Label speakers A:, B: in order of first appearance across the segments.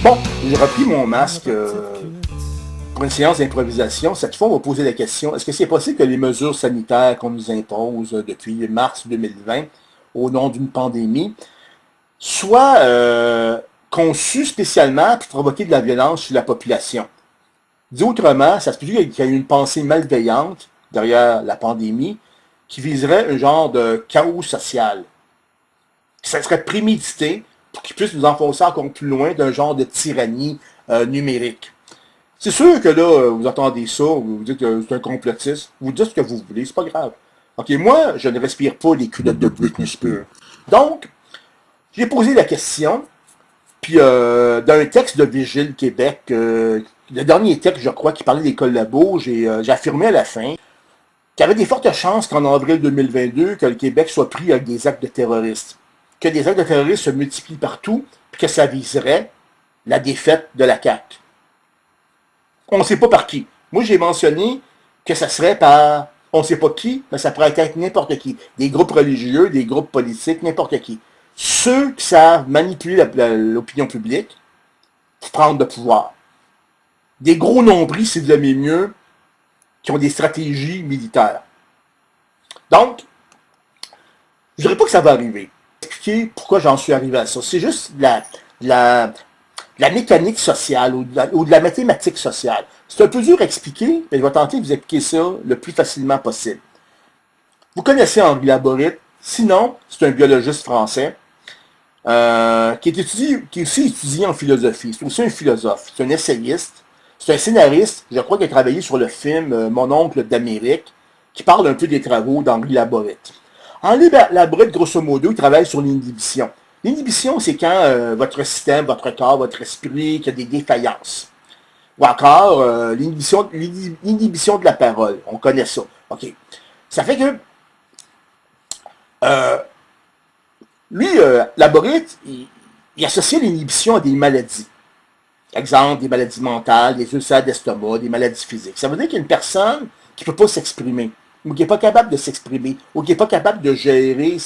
A: Bon, j'ai repris mon masque pour une séance d'improvisation. Cette fois, on va poser la question, est-ce que c'est possible que les mesures sanitaires qu'on nous impose depuis mars 2020 au nom d'une pandémie soient conçues spécialement pour provoquer de la violence sur la population? Dit autrement, ça se peut qu'il y ait une pensée malveillante derrière la pandémie qui viserait un genre de chaos social. Ça serait prémédité pour qu'ils puissent nous enfoncer encore plus loin d'un genre de tyrannie numérique. C'est sûr que là, vous entendez ça, vous dites que c'est un complotiste, vous dites ce que vous voulez, c'est pas grave. Ok, moi, je ne respire pas les culottes de Britney Spears. Donc, j'ai posé la question, puis dans un texte de Vigile Québec, le dernier texte, je crois, qui parlait des collabos, j'ai affirmé à la fin qu'il y avait des fortes chances qu'en avril 2022, que le Québec soit pris avec des actes de terroristes. Que des actes de terrorisme se multiplient partout, puis que ça viserait la défaite de la CAQ. On ne sait pas par qui. Moi, j'ai mentionné que ça serait par, on ne sait pas qui, mais ça pourrait être n'importe qui. Des groupes religieux, des groupes politiques, n'importe qui. Ceux qui savent manipuler l'opinion publique pour prendre le pouvoir. Des gros nombris, si vous aimez mieux, qui ont des stratégies militaires. Donc, je ne dirais pas que ça va arriver. Expliquer pourquoi j'en suis arrivé à ça. C'est juste la mécanique sociale ou de la mathématique sociale. C'est un peu dur à expliquer, mais je vais tenter de vous expliquer ça le plus facilement possible. Vous connaissez Henri Laborit, sinon, c'est un biologiste français qui est aussi étudié en philosophie. C'est aussi un philosophe, c'est un essayiste, c'est un scénariste, je crois qu'il a travaillé sur le film Mon oncle d'Amérique, qui parle un peu des travaux d'Henri Laborit. Henri Laborit, grosso modo, il travaille sur l'inhibition. L'inhibition, c'est quand votre système, votre corps, votre esprit, qui a des défaillances. Ou encore, l'inhibition de la parole. On connaît ça. OK. Ça fait que, lui, Laborit, il associe l'inhibition à des maladies. Exemple, des maladies mentales, des ulcères d'estomac, des maladies physiques. Ça veut dire qu'il y a une personne qui ne peut pas s'exprimer, ou qui n'est pas capable de s'exprimer, ou qui n'est pas capable de gérer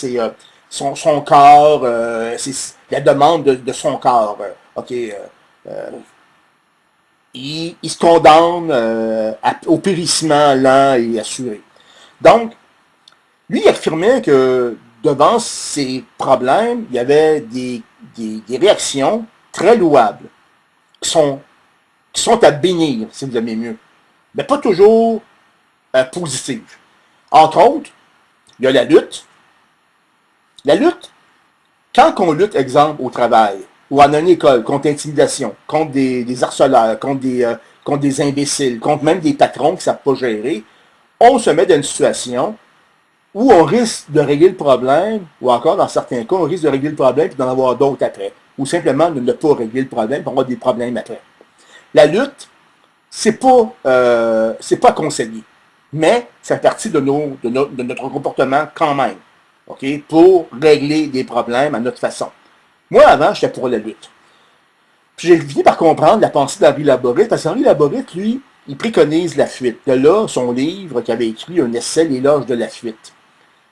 A: son corps, la demande de son corps. OK. Il se condamne au périssement lent et assuré. Donc, lui, il affirmait que devant ces problèmes, il y avait des réactions très louables qui sont à bénir, si vous aimez mieux, mais pas toujours positives. Entre autres, il y a la lutte. La lutte, quand on lutte, exemple, au travail, ou en une école, contre l'intimidation, contre des harceleurs, contre des imbéciles, contre même des patrons qui ne savent pas gérer, on se met dans une situation où on risque de régler le problème, ou encore, dans certains cas, on risque de régler le problème et d'en avoir d'autres après. Ou simplement de ne pas régler le problème pour avoir des problèmes après. La lutte, c'est pas conseillé. Mais ça fait partie de notre comportement quand même. Okay, pour régler des problèmes à notre façon. Moi, avant, j'étais pour la lutte. Puis j'ai fini par comprendre la pensée d'Henri Laborit, parce qu'Henri Laborit, lui, il préconise la fuite. De là, son livre qu'il avait écrit, un essai, L'éloge de la fuite.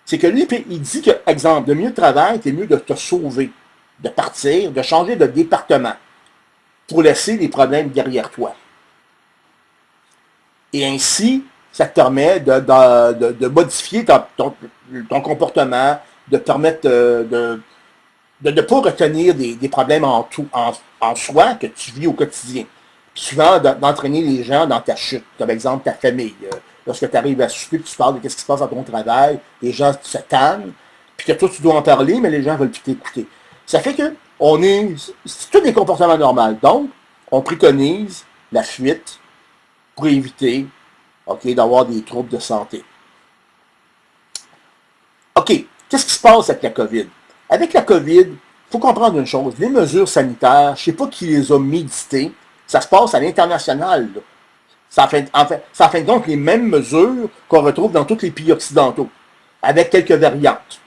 A: C'est que lui, il dit que, exemple, de mieux de travail, c'est mieux de te sauver, de partir, de changer de département, pour laisser les problèmes derrière toi. Et ainsi, ça te permet de modifier ton comportement, de permettre de ne pas retenir des problèmes en soi que tu vis au quotidien. Puis souvent, d'entraîner les gens dans ta chute, comme exemple ta famille. Lorsque tu arrives à souper, tu parles de ce qui se passe dans ton travail, les gens se tannent, puis que toi, tu dois en parler, mais les gens ne veulent plus t'écouter. Ça fait que c'est tous des comportements normaux. Donc, on préconise la fuite pour éviter d'avoir des troubles de santé. OK, qu'est-ce qui se passe avec la COVID? Avec la COVID, il faut comprendre une chose, les mesures sanitaires, je ne sais pas qui les a méditées, ça se passe à l'international. Ça en fin de compte les mêmes mesures qu'on retrouve dans tous les pays occidentaux, avec quelques variantes.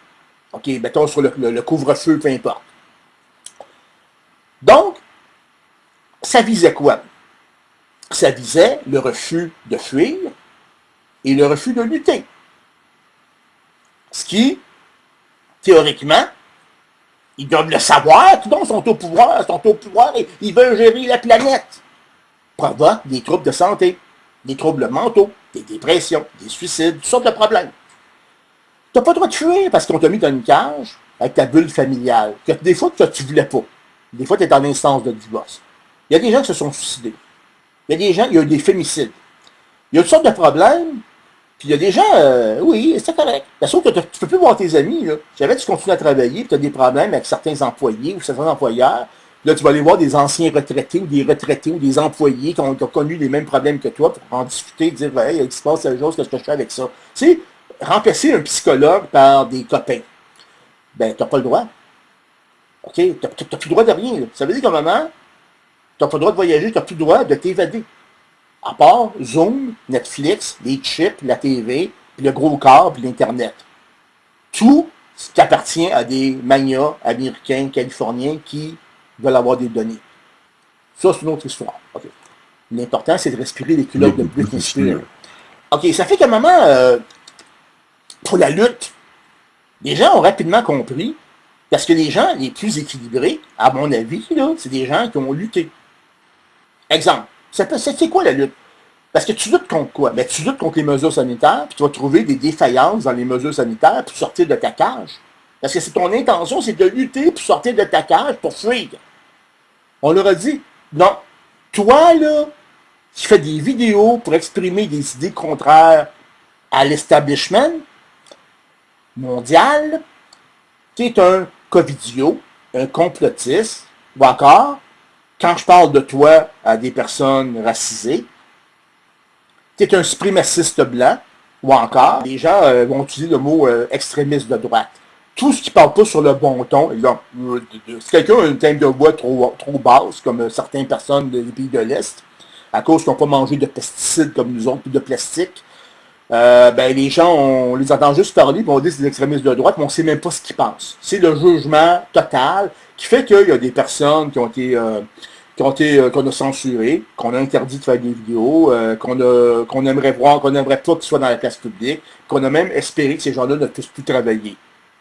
A: OK, mettons sur le couvre-feu, peu importe. Donc, ça visait quoi? Ça visait le refus de fuir et le refus de lutter. Ce qui, théoriquement, Ils doivent le savoir, tout le monde sont au pouvoir et ils veulent gérer la planète. Provoque des troubles de santé, des troubles mentaux, des dépressions, des suicides, toutes sortes de problèmes. Tu n'as pas le droit de fuir parce qu'on t'a mis dans une cage avec ta bulle familiale, que des fois que tu ne voulais pas. Des fois, tu es en instance de divorce. Il y a des gens qui se sont suicidés. Il y a des gens, il y a eu des fémicides. Il y a toutes sortes de problèmes. Puis il y a des gens, oui, c'est correct. Sauf que tu ne peux plus voir tes amis. Là. Jamais tu continues à travailler, puis tu as des problèmes avec certains employés ou certains employeurs. Là, tu vas aller voir des anciens retraités ou des employés qui ont connu les mêmes problèmes que toi pour en discuter, dire, hey, il se passe quelque chose, qu'est-ce que je fais avec ça? Tu sais, remplacer un psychologue par des copains, ben, tu n'as pas le droit. OK? Tu n'as plus le droit de rien. Là. Ça veut dire qu'à un moment, tu n'as pas le droit de voyager, tu n'as plus le droit de t'évader. À part Zoom, Netflix, les chips, la TV, puis le gros câble, puis l'Internet. Tout ce qui appartient à des magnats américains, californiens qui veulent avoir des données. Ça, c'est une autre histoire. Okay. L'important, c'est de respirer les culottes de Britney Spears. OK, ça fait qu'à un moment, pour la lutte, les gens ont rapidement compris, parce que les gens les plus équilibrés, à mon avis, là, c'est des gens qui ont lutté. Exemple, c'est quoi la lutte? Parce que tu luttes contre quoi? Ben, tu luttes contre les mesures sanitaires, puis tu vas trouver des défaillances dans les mesures sanitaires pour sortir de ta cage. Parce que c'est ton intention, c'est de lutter pour sortir de ta cage, pour fuir. On leur a dit, non, toi, là, qui fais des vidéos pour exprimer des idées contraires à l'establishment mondial, tu es un covidio, un complotiste, ou encore, quand je parle de toi à des personnes racisées, tu es un suprémaciste blanc, ou encore, les gens vont utiliser le mot extrémiste de droite. Tout ce qui ne parle pas sur le bon ton, exemple, si quelqu'un a une teinte de voix trop basse, comme certaines personnes des pays de l'Est, à cause qu'ils n'ont pas mangé de pesticides comme nous autres, puis de plastique, ben les gens, on les entend juste parler, puis on dit que c'est des extrémistes de droite, mais on ne sait même pas ce qu'ils pensent. C'est le jugement total qui fait qu'il y a des personnes qui ont été qu'on a censurées, qu'on a interdit de faire des vidéos, qu'on aimerait voir, qu'on n'aimerait pas qu'ils soient dans la place publique, qu'on a même espéré que ces gens-là ne puissent plus travailler.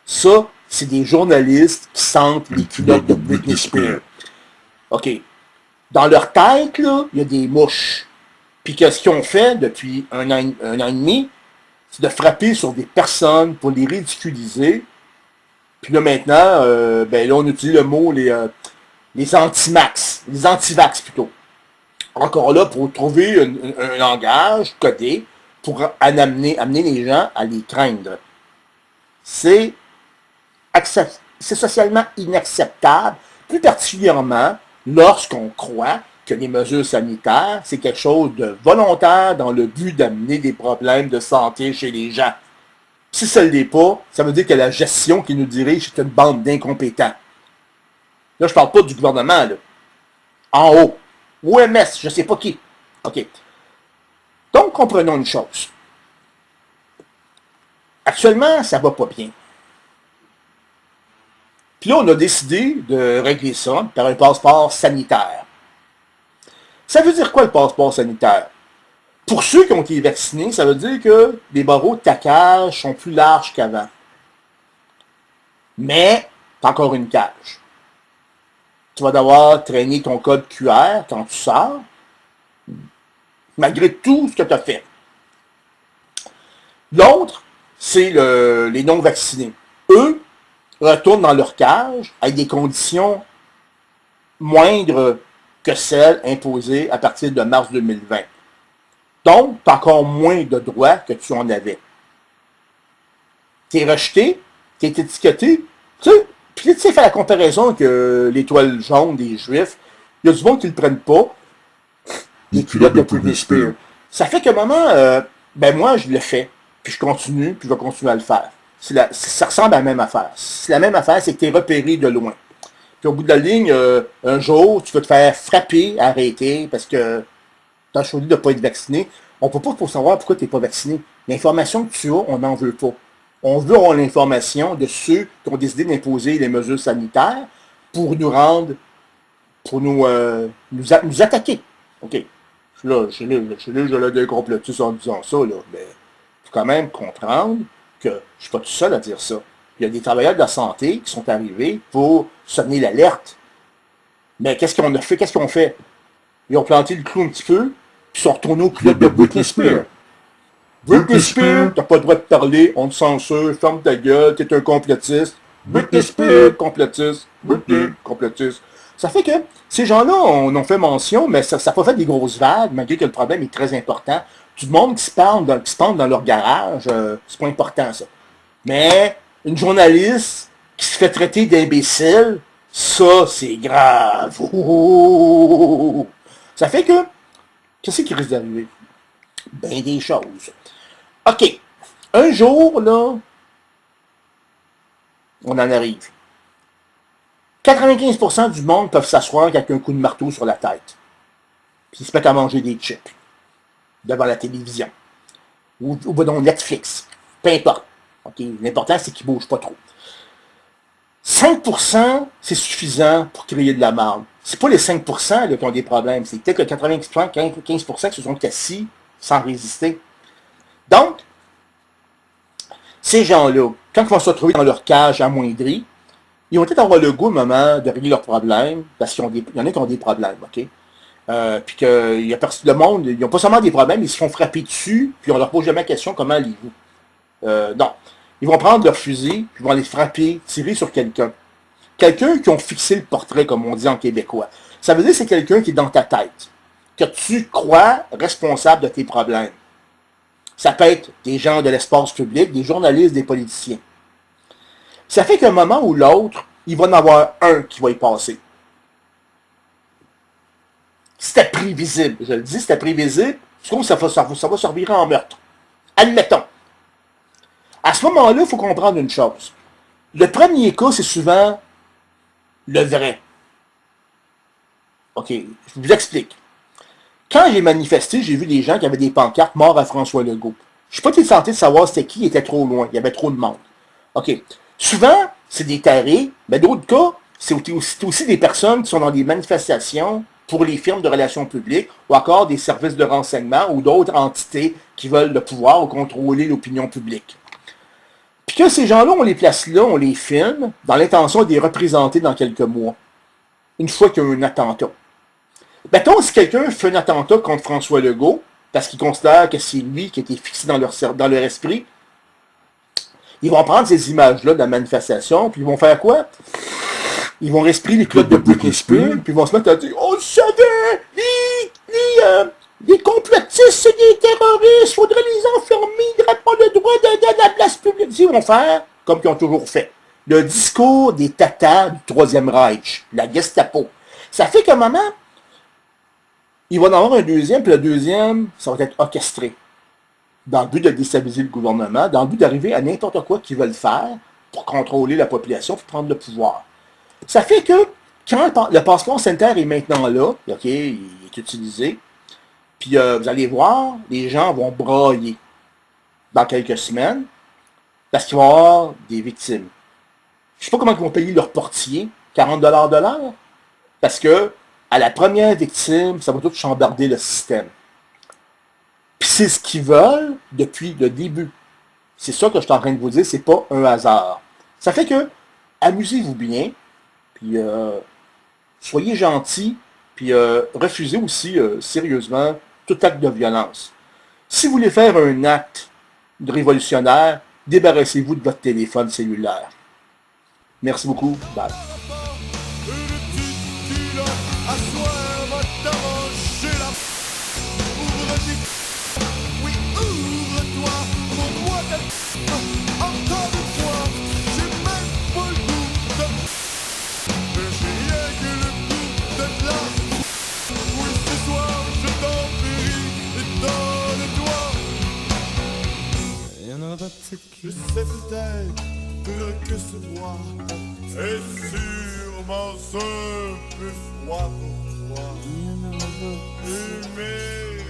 A: Ça, c'est des journalistes qui sentent les culottes de Britney Spears. OK. Dans leur tête, là, il y a des mouches. Puis ce qu'ils ont fait depuis un an et demi, c'est de frapper sur des personnes pour les ridiculiser. Puis là, maintenant, ben là, on utilise le mot les anti-max, les anti-vax plutôt. Encore là, pour trouver un langage codé pour amener les gens à les craindre. C'est socialement inacceptable, plus particulièrement lorsqu'on croit que les mesures sanitaires, c'est quelque chose de volontaire dans le but d'amener des problèmes de santé chez les gens. Si ça ne l'est pas, ça veut dire que la gestion qui nous dirige est une bande d'incompétents. Là, je ne parle pas du gouvernement, là. En haut. OMS, je ne sais pas qui. OK. Donc, comprenons une chose. Actuellement, ça ne va pas bien. Puis là, on a décidé de régler ça par un passeport sanitaire. Ça veut dire quoi le passeport sanitaire? Pour ceux qui ont été vaccinés, ça veut dire que les barreaux de ta cage sont plus larges qu'avant. Mais, t'as encore une cage. Tu vas devoir traîner ton code QR quand tu sors, malgré tout ce que tu as fait. L'autre, c'est les non-vaccinés. Eux retournent dans leur cage avec des conditions moindres que celles imposées à partir de mars 2020. Donc, tu as encore moins de droits que tu en avais. Tu es rejeté, tu es étiqueté, tu sais. Puis tu sais, faire la comparaison que l'étoile jaune des Juifs, il y a du monde qui ne le prennent pas, les culottes de Britney Spears. Ça fait qu'à un moment, ben moi, je le fais, puis je continue, puis je vais continuer à le faire. Ça ressemble à la même affaire. C'est la même affaire, c'est que tu es repéré de loin. Puis au bout de la ligne, un jour, tu vas te faire frapper, arrêter, parce que tu as choisi de ne pas être vacciné. On ne peut pas pour savoir pourquoi tu n'es pas vacciné. L'information que tu as, on n'en veut pas. On veut avoir l'information de ceux qui ont décidé d'imposer les mesures sanitaires pour nous rendre, pour nous attaquer. OK. Je l'ai des complotistes en disant ça, là, mais il faut quand même comprendre que je ne suis pas tout seul à dire ça. il y a des travailleurs de la santé qui sont arrivés pour sonner l'alerte. Mais qu'est-ce qu'on a fait? Qu'est-ce qu'on fait? Ils ont planté le clou un petit peu, puis ils sont retournés au culotte de Britney Spears. Britney Spears, t'as pas le droit de parler, on te censure, ferme ta gueule, t'es un complotiste. Britney Spears, complotiste. Britney, complotiste. Ça fait que ces gens-là on fait mention, mais ça n'a pas fait des grosses vagues, malgré que le problème est très important. Tout le monde qui se parle dans leur garage, c'est pas important, ça. Mais une journaliste qui se fait traiter d'imbécile, ça, c'est grave. Oh! Ça fait que, qu'est-ce qui risque d'arriver? Ben des choses. OK. Un jour, là, on en arrive. 95% du monde peuvent s'asseoir avec un coup de marteau sur la tête. Puis ils se mettent à manger des chips devant la télévision. Ou dans Netflix. Peu importe. Okay? L'important, c'est qu'ils ne bougent pas trop. 5%, c'est suffisant pour créer de la marde. C'est pas les 5% là, qui ont des problèmes. C'est peut-être le 95% qui se sont assis sans résister. Donc, ces gens-là, quand ils vont se retrouver dans leur cage amoindrie, ils vont peut-être avoir le goût, au moment, de régler leurs problèmes, parce qu'il y en a qui ont des problèmes, OK? Puis que le monde, ils n'ont pas seulement des problèmes, ils se font frapper dessus, puis on leur pose jamais la question, comment allez-vous? Non. Ils vont prendre leur fusil, puis ils vont aller frapper, tirer sur quelqu'un. Quelqu'un qui ont fixé le portrait, comme on dit en québécois. Ça veut dire que c'est quelqu'un qui est dans ta tête, que tu crois responsable de tes problèmes. Ça peut être des gens de l'espace public, des journalistes, des politiciens. Ça fait qu'à un moment ou l'autre, il va en avoir un qui va y passer. C'était prévisible. Je le dis, c'était prévisible. Je trouve que ça va se revirer en meurtre. Admettons. À ce moment-là, il faut comprendre une chose. Le premier cas, c'est souvent le vrai. OK, je vous explique. Quand j'ai manifesté, j'ai vu des gens qui avaient des pancartes morts à François Legault. Je suis pas été tenté de savoir c'était qui était trop loin. Il y avait trop de monde. OK. Souvent, c'est des tarés, mais d'autres cas, c'est aussi des personnes qui sont dans des manifestations pour les firmes de relations publiques ou encore des services de renseignement ou d'autres entités qui veulent le pouvoir ou contrôler l'opinion publique. Puis que ces gens-là, on les place là, on les filme, dans l'intention de les représenter dans quelques mois, une fois qu'il y a un attentat. Mettons, si quelqu'un fait un attentat contre François Legault, parce qu'il considère que c'est lui qui a été fixé dans leur esprit, ils vont prendre ces images-là de la manifestation, puis ils vont faire quoi? Ils vont respirer les clottes de Britney Spears, puis ils vont se mettre à dire « On le savait! Les complotistes, c'est des terroristes, faudrait les enfermer, ils n'auraient pas le droit d'aller à la place publique. » Ils vont faire comme ils ont toujours fait. Le discours des tatas du Troisième Reich, la Gestapo. Ça fait qu'à un moment, il va en avoir un deuxième, puis le deuxième, ça va être orchestré. Dans le but de déstabiliser le gouvernement, dans le but d'arriver à n'importe quoi qu'ils veulent faire pour contrôler la population, pour prendre le pouvoir. Ça fait que, quand le passeport sanitaire est maintenant là, OK, il est utilisé, puis vous allez voir, les gens vont brailler dans quelques semaines, parce qu'il va y avoir des victimes. Je ne sais pas comment ils vont payer leur portier, 40$ de l'heure, parce que, à la première victime, ça va tout chambarder le système. Puis c'est ce qu'ils veulent depuis le début. C'est ça que je suis en train de vous dire, c'est pas un hasard. Ça fait que, amusez-vous bien, puis soyez gentils, puis refusez aussi sérieusement tout acte de violence. Si vous voulez faire un acte de révolutionnaire, débarrassez-vous de votre téléphone cellulaire. Merci beaucoup. Bye.
B: Je sais peut-être que ce bois est sûrement un peu froid pour toi. Mais